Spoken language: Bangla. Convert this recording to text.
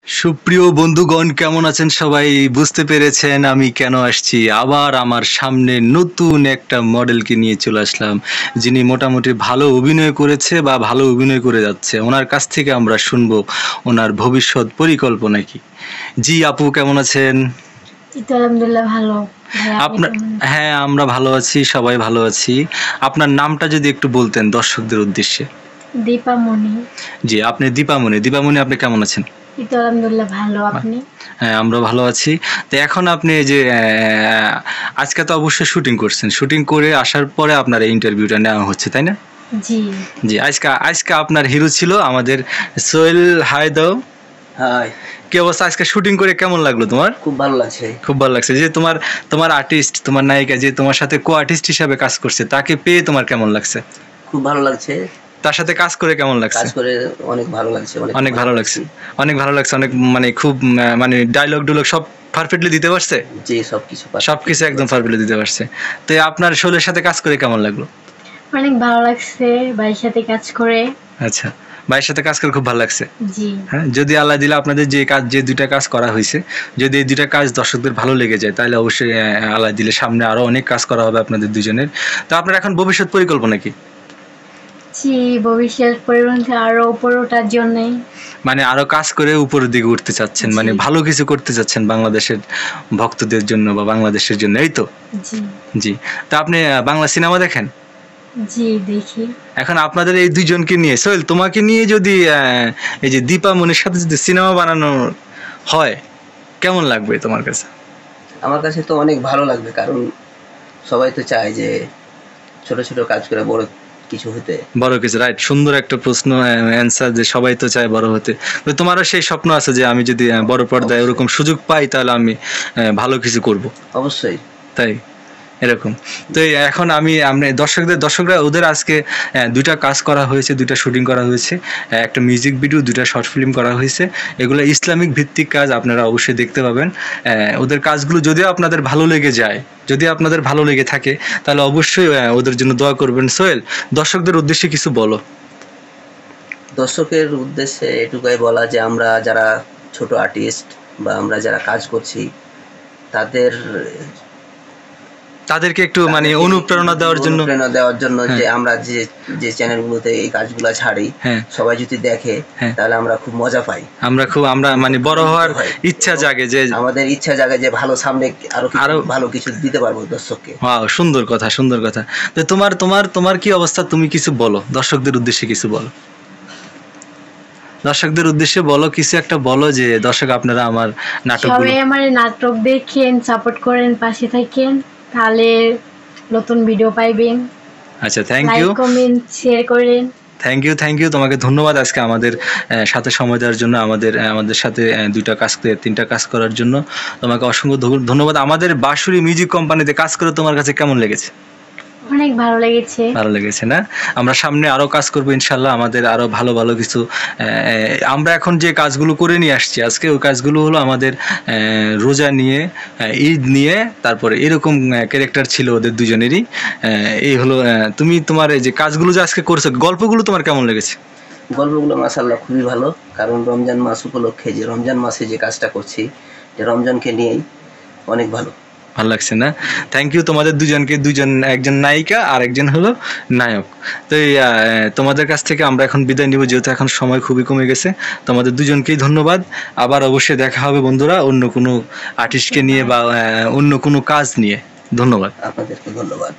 সুপ্রিয় বন্ধুগণ, কেমন আছেন সবাই? বুঝতে পেরেছেন আমি কেন আসছি। আবার আমার সামনে নতুন একটা মডেলকে নিয়ে চলে আসলাম, যিনি মোটামুটি ভালো অভিনয় করেছে বা ভালো অভিনয় করে যাচ্ছে। ওনার কাছ থেকে আমরা শুনবো ওনার ভবিষ্যৎ পরিকল্পনা কি। জি আপু, কেমন আছেন? আলহামদুলিল্লাহ ভালো। আপনার হ্যাঁ, আমরা ভালো আছি, সবাই ভালো আছি। আপনার নামটা যদি একটু বলতেন দর্শকদের উদ্দেশ্যে। দীপামণি। জি, আপনি দীপামণি। দীপামণি, আপনি কেমন আছেন? আলহামদুলিল্লাহ ভালো। আপনি? হ্যাঁ, আমরা ভালো আছি। তো এখন আপনি এই যে আজকে তো অবশ্যই শুটিং করছেন। শুটিং করে আসার পরে আপনার এই ইন্টারভিউটা নেওয়া হচ্ছে, তাই না? জি। জি, আজকে আপনার হিরো ছিল আমাদের সোহেল। হাই দাও। হাই। কি অবস্থা? আজকে শুটিং করে কেমন লাগলো তোমার? খুব ভালো লাগছে। খুব ভালো লাগছে। যে তোমার আর্টিস্ট, তোমার নায়িকা যে তোমার সাথে কো আর্টিস্ট হিসাবে কাজ করছে, তাকে পেয়ে তোমার কেমন লাগছে? খুব ভালো লাগছে। তার সাথে কাজ করে কেমন লাগছে? কাজ করে অনেক ভালো লাগছে। অনেক ভালো লাগছে। অনেক ভালো লাগছে। অনেক মানে খুব মানে ডায়লগ সব পারফেক্টলি দিতে পারছে। জি, সবকিছু একদম পারফেক্টলি দিতে পারছে। তো আপনার শোলের সাথে কাজ করে কেমন লাগলো? অনেক ভালো লাগছে ভাইয়ের সাথে কাজ করে। আচ্ছা, ভাইয়ের সাথে কাজ করে খুব ভালো লাগছে। জি। হ্যাঁ, যদি আল্লাহ দিলে আপনাদের যে দুইটা কাজ করা হয়েছে, যদি এই দুইটা কাজ দর্শকদের ভালো লেগে যায়, তাহলে অবশ্যই আল্লাহ দিলে সামনে আরো অনেক কাজ করা হবে আপনাদের দুজনের। তো আপনার এখন ভবিষ্যৎ পরিকল্পনা কি? জি, ভবিষ্যৎ পরিবর্তন আরো উপর ওঠার জন্য। মানে আরো কাজ করে উপরের দিকে উঠতে চাচ্ছেন, মানে ভালো কিছু করতে চাচ্ছেন বাংলাদেশের ভক্তদের জন্য বা বাংলাদেশের জন্য, এই তো? জি। জি। তা আপনি বাংলা সিনেমা দেখেন? জি, দেখি। এখন আপনাদের এই দুইজনকে নিয়ে, সোহেল তোমাকে নিয়ে যদি এই যে দীপামণির সাথে যদি সিনেমা বানানো হয়, কেমন লাগবে তোমার কাছে? আমার কাছে তো অনেক ভালো লাগবে, কারণ সবাই তো চায় যে ছোট ছোট কাজ করে বড় কিছু হতে। বড় কিছু, রাইট। সুন্দর একটা প্রশ্ন, অ্যান্সার, যে সবাই তো চায় বড় হতে। তো তোমারও সেই স্বপ্ন আছে যে আমি যদি বড় পর্দায় ওরকম সুযোগ পাই, তাহলে আমি ভালো কিছু করব? অবশ্যই তাই এরকম। তো এখন আমরা দর্শকরা ওদের আজকে দুইটা কাজ করা হয়েছে, দুইটা শুটিং করা হয়েছে, একটা মিউজিক ভিডিও, দুইটা শর্ট ফিল্ম করা হয়েছে। এগুলো ইসলামিক ভিত্তিক কাজ, আপনারা অবশ্যই দেখতে পাবেন। ওদের কাজগুলো যদিও আপনাদের ভালো লেগে যায়, যদি আপনাদের ভালো লেগে থাকে, তাহলে অবশ্যই ওদের জন্য দোয়া করবেন। সোহেল, দর্শকদের উদ্দেশ্যে কিছু বলো। দর্শকের উদ্দেশ্যে এটুকুই বলা যে আমরা যারা ছোট আর্টিস্ট বা আমরা যারা কাজ করছি, তাদেরকে একটু মানে অনুপ্রেরণা দেওয়ার জন্য যে আমরা যে চ্যানেলগুলোতে এই কাজগুলো ছাড়ি, সবাই যদি দেখে তাহলে আমরা খুব মজা পাই। আমরা মানে বড় হওয়ার ইচ্ছা জাগে, যে আমাদের ইচ্ছা জাগে যে ভালো সামনে আরো ভালো কিছু দিতে পারবো দর্শককে। সুন্দর কথা, সুন্দর কথা। তো তোমার কি অবস্থা? তুমি কিছু বলো, দর্শকদের উদ্দেশ্যে কিছু বলো। দর্শকদের উদ্দেশ্যে বলো, কিছু একটা বলো, যে দর্শক আপনারা আমার সবাই আমার নাটক দেখেন, সাপোর্ট করেন, পাশে থাকেন, তাহলে নতুন ভিডিও পাইবেন। আচ্ছা, thank you. Like, comment, share করেন। থ্যাংক ইউ তোমাকে ধন্যবাদ আজকে আমাদের সাথে সময় দেওয়ার জন্য, আমাদের সাথে তিনটা কাজ করার জন্য তোমাকে অসংখ্য ধন্যবাদ। আমাদের বাঁশুরি মিউজিক কোম্পানিতে কাজ করে তোমার কাছে কেমন লেগেছে? অনেক ভালো লেগেছে। ভালো লেগেছে না? আমরা সামনে আরো কাজ করবো ইনশাল্লাহ। আমাদের আরো ভালো ভালো কিছু, আমরা এখন যে কাজগুলো করে নিয়ে আসছি আজকে, ওই কাজগুলো হলো আমাদের রোজা নিয়ে, ঈদ নিয়ে, তারপরে এরকম ক্যারেক্টার ছিল ওদের দুজনেরই। এই হলো তোমার এই যে কাজগুলো যে আজকে করছো, গল্পগুলো তোমার কেমন লেগেছে? গল্পগুলো মাশাআল্লাহ খুবই ভালো, কারণ রমজান মাস উপলক্ষে যে রমজান মাসে যে কাজটা করছি, যে রমজানকে নিয়েই অনেক ভালো লাগছে না? থ্যাংক ইউ তোমাদের দুজনকে। একজন নায়িকা আর একজন হলো নায়ক। তো তোমাদের কাছ থেকে আমরা এখন বিদায় নিব, যেহেতু এখন সময় খুবই কমে গেছে। তোমাদের দুজনকেই ধন্যবাদ। আবার অবশ্যই দেখা হবে বন্ধুরা, অন্য কোনো আর্টিস্টকে নিয়ে বা অন্য কোনো কাজ নিয়ে। ধন্যবাদ। আপনাদেরকে ধন্যবাদ।